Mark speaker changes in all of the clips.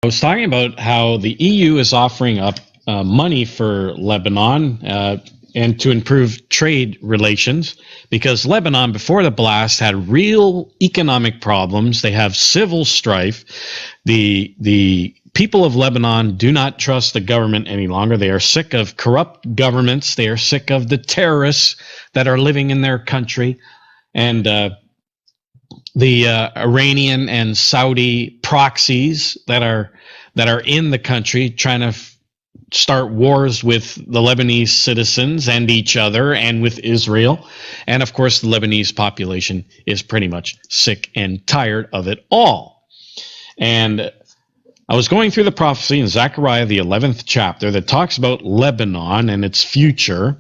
Speaker 1: I was talking about how the EU is offering up money for Lebanon and to improve trade relations, because Lebanon, before the blast, had real economic problems. They have civil strife. The people of Lebanon do not trust the government any longer. They are sick of corrupt governments. They are sick of the terrorists that are living in their country. And the Iranian and Saudi proxies that are in the country trying to start wars with the Lebanese citizens and each other and with Israel. And of course, the Lebanese population is pretty much sick and tired of it all. And I was going through the prophecy in Zechariah, the 11th chapter, that talks about Lebanon and its future,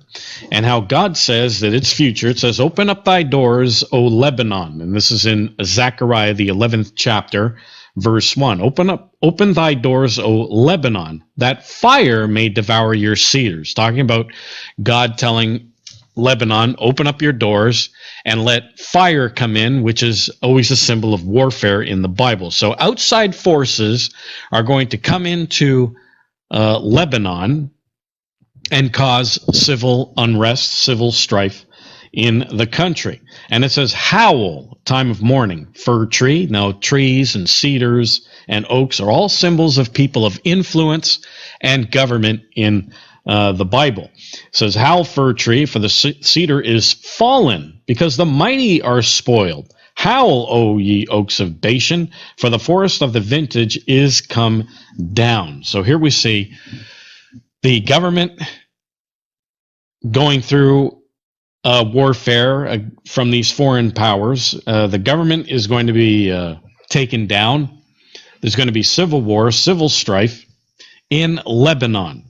Speaker 1: and how God says that its future, it says, "Open up thy doors, O Lebanon." And this is in Zechariah, the 11th chapter, verse 1. Open thy doors, O Lebanon, that fire may devour your cedars. Talking about God telling Lebanon, open up your doors and let fire come in, which is always a symbol of warfare in the Bible. So outside forces are going to come into Lebanon and cause civil unrest, civil strife in the country. And it says, howl, time of mourning, fir tree. Now, trees and cedars and oaks are all symbols of people of influence and government in the Bible. It says, howl, fir tree, for the cedar is fallen, because the mighty are spoiled. Howl, O ye oaks of Bashan, for the forest of the vintage is come down. So here we see the government going through warfare from these foreign powers. The government is going to be taken down. There's going to be civil war, civil strife in Lebanon.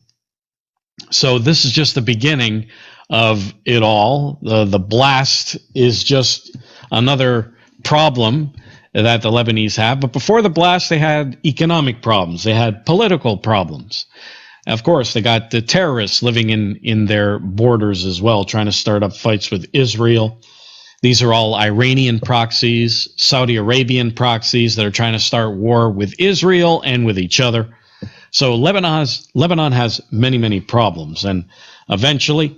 Speaker 1: So this is just the beginning of it all. The blast is just another problem that the Lebanese have. But before the blast, they had economic problems. They had political problems. Of course, they got the terrorists living in their borders as well, trying to start up fights with Israel. These are all Iranian proxies, Saudi Arabian proxies that are trying to start war with Israel and with each other. So Lebanon has many, many problems. And eventually,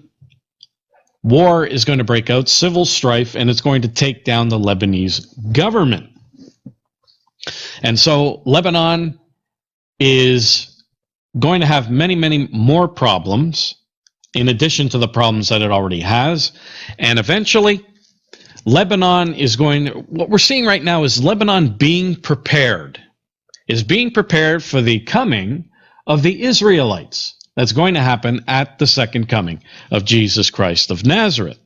Speaker 1: war is going to break out, civil strife, and it's going to take down the Lebanese government. And so Lebanon is going to have many, many more problems in addition to the problems that it already has. And eventually, Lebanon is what we're seeing right now is Lebanon being prepared for the coming of the Israelites. That's going to happen at the second coming of Jesus Christ of Nazareth.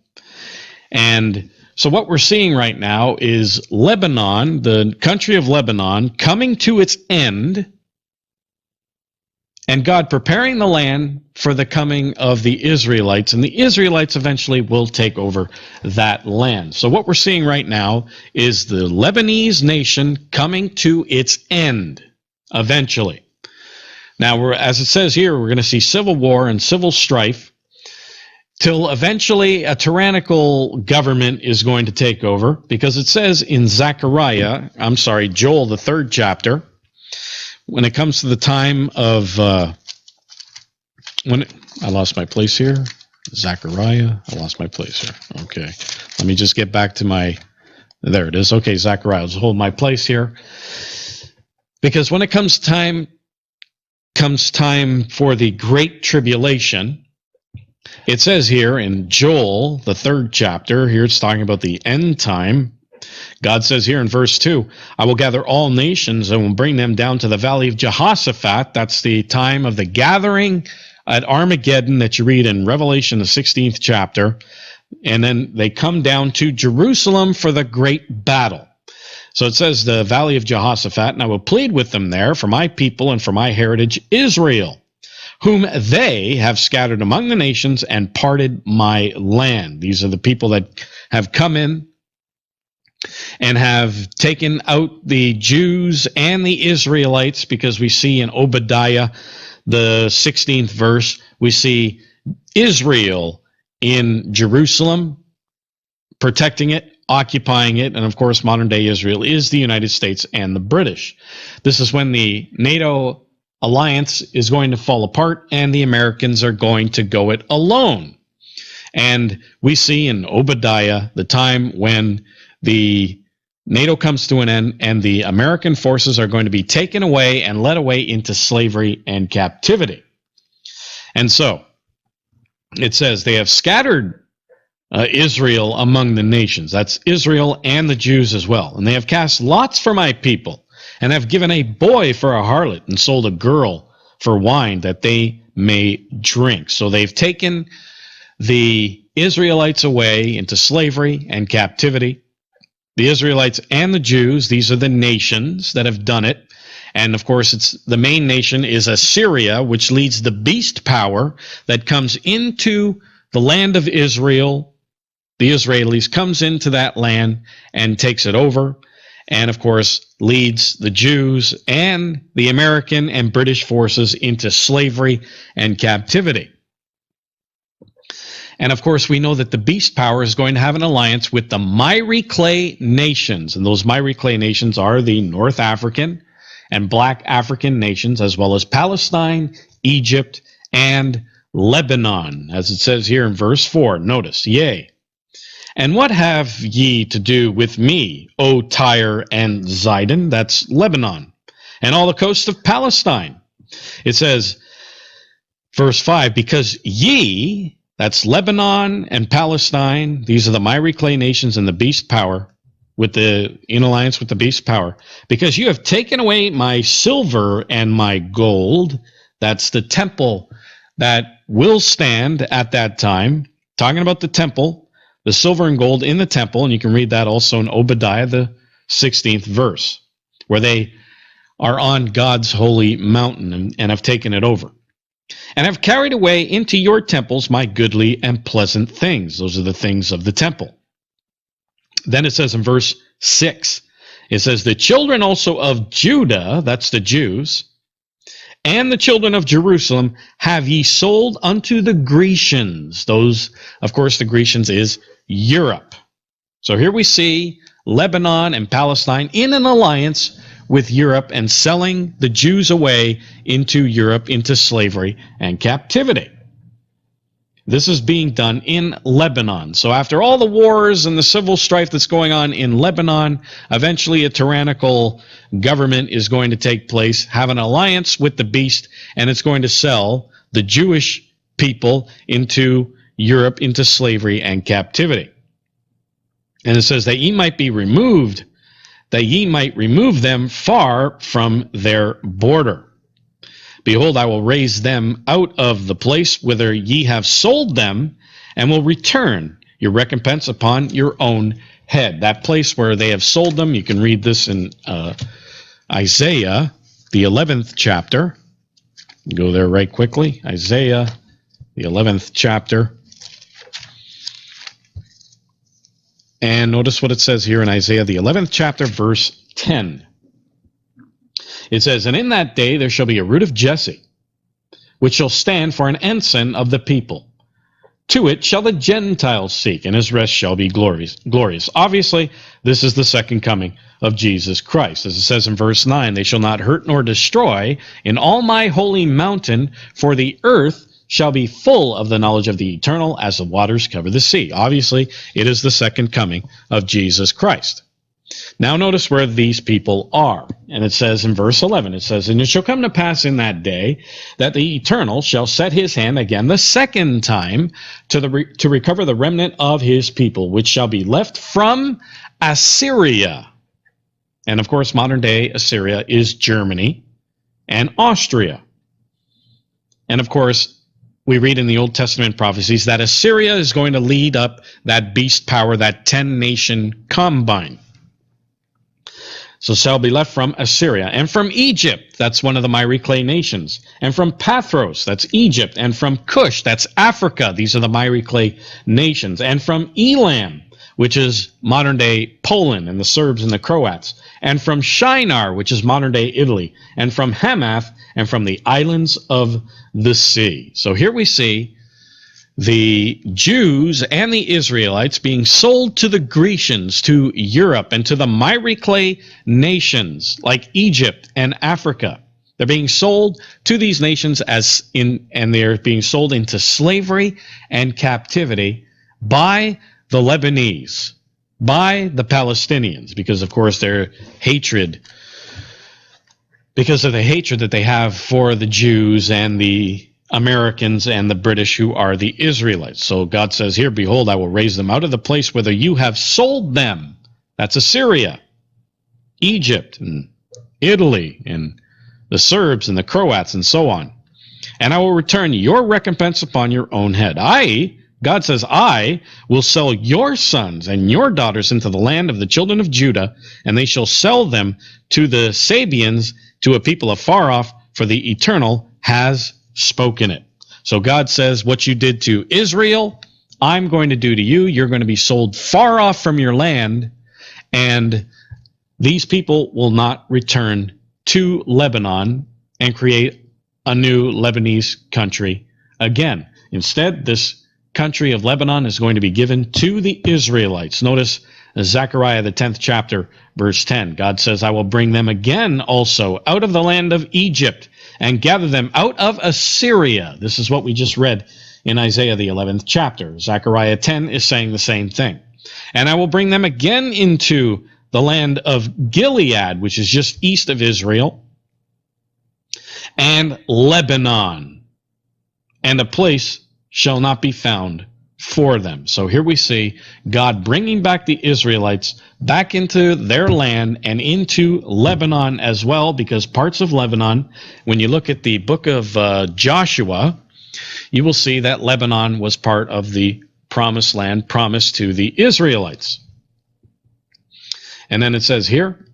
Speaker 1: And so what we're seeing right now is Lebanon, the country of Lebanon, coming to its end, and God preparing the land for the coming of the Israelites, and the Israelites eventually will take over that land. So what we're seeing right now is the Lebanese nation coming to its end eventually. Now, as it says here, we're going to see civil war and civil strife till eventually a tyrannical government is going to take over, because it says in Joel, the 3rd chapter, when it comes to the time of I lost my place here. Zechariah. I lost my place here. Okay. Let me just get back to there it is. Okay, Zechariah. Let's hold my place here. Because when it comes time for the Great Tribulation, it says here in Joel, the 3rd chapter, here it's talking about the end time. God says here in verse 2, I will gather all nations and will bring them down to the valley of Jehoshaphat. That's the time of the gathering at Armageddon that you read in Revelation, the 16th chapter. And then they come down to Jerusalem for the great battle. So it says the valley of Jehoshaphat, and I will plead with them there for my people and for my heritage Israel, whom they have scattered among the nations and parted my land. These are the people that have come in and have taken out the Jews and the Israelites, because we see in Obadiah, the 16th verse, we see Israel in Jerusalem, protecting it occupying it. And of course, modern day Israel is the United States and the British. This is when the NATO alliance is going to fall apart and the Americans are going to go it alone. And we see in Obadiah the time when the NATO comes to an end and the American forces are going to be taken away and led away into slavery and captivity. And so it says they have scattered Israel among the nations. That's Israel and the Jews as well. And they have cast lots for my people, and have given a boy for a harlot, and sold a girl for wine that they may drink. So they've taken the Israelites away into slavery and captivity. The Israelites and the Jews, these are the nations that have done it. And of course, the main nation is Assyria, which leads the beast power that comes into the land of Israel. The Israelis comes into that land and takes it over. And of course, leads the Jews and the American and British forces into slavery and captivity. And of course, we know that the beast power is going to have an alliance with the miry clay nations. And those miry clay nations are the North African and Black African nations, as well as Palestine, Egypt, and Lebanon. As it says here in verse 4, notice, yea, and what have ye to do with me, O Tyre and Zidon? That's Lebanon, and all the coast of Palestine. It says, verse 5, because ye, that's Lebanon and Palestine, these are the miry clay nations and the beast power, in alliance with the beast power, because you have taken away my silver and my gold. That's the temple that will stand at that time. Talking about the temple, the silver and gold in the temple, and you can read that also in Obadiah, the 16th verse, where they are on God's holy mountain and have taken it over. And have carried away into your temples my goodly and pleasant things. Those are the things of the temple. Then it says in verse 6, it says, the children also of Judah, that's the Jews, and the children of Jerusalem have ye sold unto the Grecians. Those, of course, the Grecians is Europe. So here we see Lebanon and Palestine in an alliance with Europe and selling the Jews away into Europe, into slavery and captivity. This is being done in Lebanon. So after all the wars and the civil strife that's going on in Lebanon, eventually a tyrannical government is going to take place, have an alliance with the beast, and it's going to sell the Jewish people into Europe, into slavery and captivity. And it says that ye might be removed, that ye might remove them far from their border. Behold, I will raise them out of the place whither ye have sold them, and will return your recompense upon your own head. That place where they have sold them, you can read this in Isaiah, the 11th chapter. Go there right quickly. Isaiah, the 11th chapter. And notice what it says here in Isaiah, the 11th chapter, verse 10. It says, and in that day there shall be a root of Jesse, which shall stand for an ensign of the people. To it shall the Gentiles seek, and his rest shall be glorious. Obviously, this is the second coming of Jesus Christ. As it says in verse 9, they shall not hurt nor destroy in all my holy mountain, for the earth shall be full of the knowledge of the eternal as the waters cover the sea. Obviously, it is the second coming of Jesus Christ. Now notice where these people are. And it says in verse 11, it says, and it shall come to pass in that day that the Eternal shall set his hand again the second time to recover the remnant of his people, which shall be left from Assyria. And of course, modern day Assyria is Germany and Austria. And of course, we read in the Old Testament prophecies that Assyria is going to lead up that beast power, that 10-nation combine. So shall be left from Assyria, and from Egypt, that's one of the miry clay nations, and from Pathros, that's Egypt, and from Cush, that's Africa, these are the miry clay nations, and from Elam, which is modern day Poland and the Serbs and the Croats, and from Shinar, which is modern day Italy, and from Hamath, and from the islands of the sea. So here we see the Jews and the Israelites being sold to the Grecians, to Europe, and to the miry clay nations like Egypt and Africa. They're being sold to these nations and they're being sold into slavery and captivity by the Lebanese, by the Palestinians, because of course their hatred, because of the hatred that they have for the Jews and the Americans and the British, who are the Israelites. So God says here, behold, I will raise them out of the place whither you have sold them. That's Assyria, Egypt, and Italy, and the Serbs and the Croats, and so on. And I will return your recompense upon your own head. God says, I will sell your sons and your daughters into the land of the children of Judah, and they shall sell them to the Sabians, to a people afar off, for the Eternal has spoken it. So God says, what you did to Israel, I'm going to do to you. You're going to be sold far off from your land, and these people will not return to Lebanon and create a new Lebanese country again. Instead, this country of Lebanon is going to be given to the Israelites. Notice Zechariah, the 10th chapter, verse 10. God says, I will bring them again also out of the land of Egypt and gather them out of Assyria. This is what we just read in Isaiah, the 11th chapter. Zechariah 10 is saying the same thing. And I will bring them again into the land of Gilead, which is just east of Israel, and Lebanon, and a place shall not be found for them. So here we see God bringing back the Israelites back into their land and into Lebanon as well, because parts of Lebanon, when you look at the book of Joshua, you will see that Lebanon was part of the promised land promised to the Israelites. And then it says here,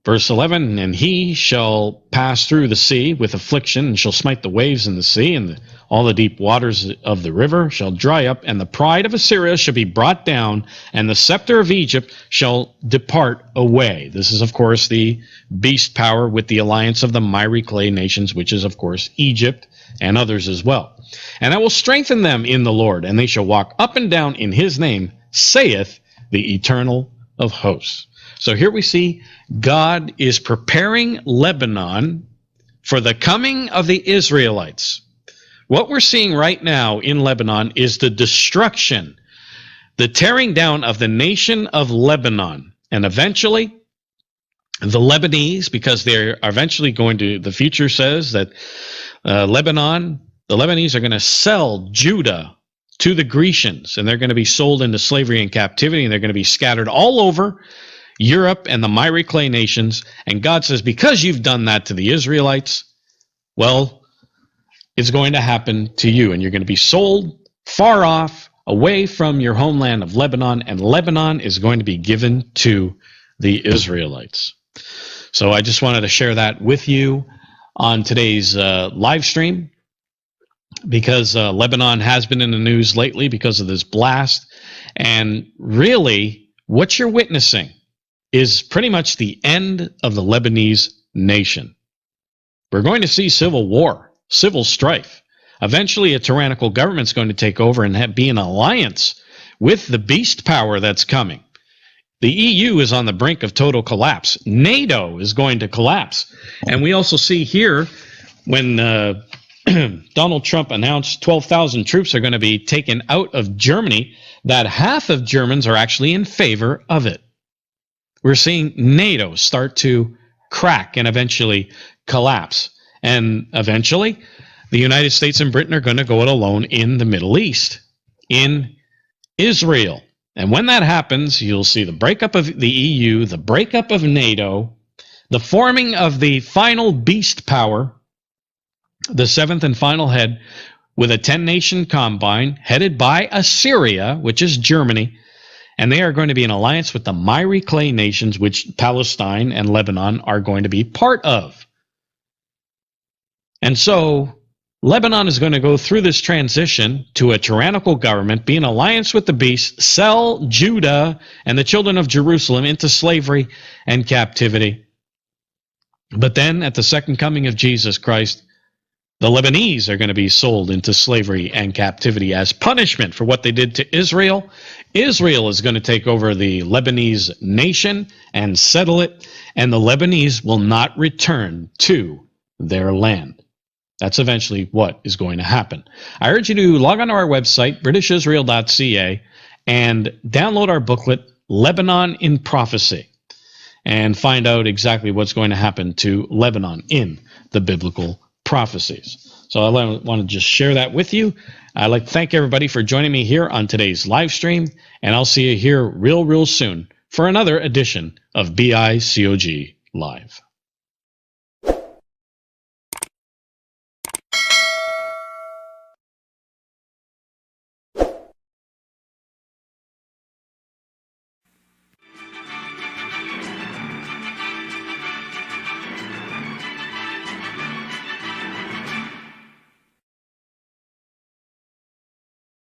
Speaker 1: verse 11, and he shall pass through the sea with affliction, and shall smite the waves in the sea, and all the deep waters of the river shall dry up, and the pride of Assyria shall be brought down, and the scepter of Egypt shall depart away. This is, of course, the beast power with the alliance of the miry clay nations, which is, of course, Egypt and others as well. And I will strengthen them in the Lord, and they shall walk up and down in his name, saith the Eternal of hosts. So here we see God is preparing Lebanon for the coming of the Israelites. What we're seeing right now in Lebanon is the destruction, the tearing down of the nation of Lebanon. And eventually, the Lebanese, because they're eventually going to, the future says that the Lebanese are going to sell Judah to the Grecians, and they're going to be sold into slavery and captivity, and they're going to be scattered all over Europe and the miry clay nations. And God says, because you've done that to the Israelites, well, it's going to happen to you, and you're going to be sold far off, away from your homeland of Lebanon, and Lebanon is going to be given to the Israelites. So I just wanted to share that with you on today's live stream, because Lebanon has been in the news lately because of this blast, and really what you're witnessing is pretty much the end of the Lebanese nation. We're going to see civil war, civil strife. Eventually, a tyrannical government's going to take over and be in alliance with the beast power that's coming. The EU is on the brink of total collapse. NATO is going to collapse. And we also see here when Donald Trump announced 12,000 troops are going to be taken out of Germany, that half of Germans are actually in favor of it. We're seeing NATO start to crack and eventually collapse. And eventually, the United States and Britain are going to go it alone in the Middle East, in Israel. And when that happens, you'll see the breakup of the EU, the breakup of NATO, the forming of the final beast power, the seventh and final head, with a 10-nation combine headed by Assyria, which is Germany. And they are going to be in alliance with the miry clay nations, which Palestine and Lebanon are going to be part of. And so Lebanon is going to go through this transition to a tyrannical government, be in alliance with the beast, sell Judah and the children of Jerusalem into slavery and captivity. But then at the second coming of Jesus Christ, The Lebanese are going to be sold into slavery and captivity as punishment for what they did to Israel. Israel is going to take over the Lebanese nation and settle it, and the Lebanese will not return to their land. That's eventually what is going to happen. I urge you to log on to our website, britishisrael.ca, and download our booklet, Lebanon in Prophecy, and find out exactly what's going to happen to Lebanon in the biblical prophecies. So I want to just share that with you. I'd like to thank everybody for joining me here on today's live stream, and I'll see you here real soon for another edition of BICOG Live.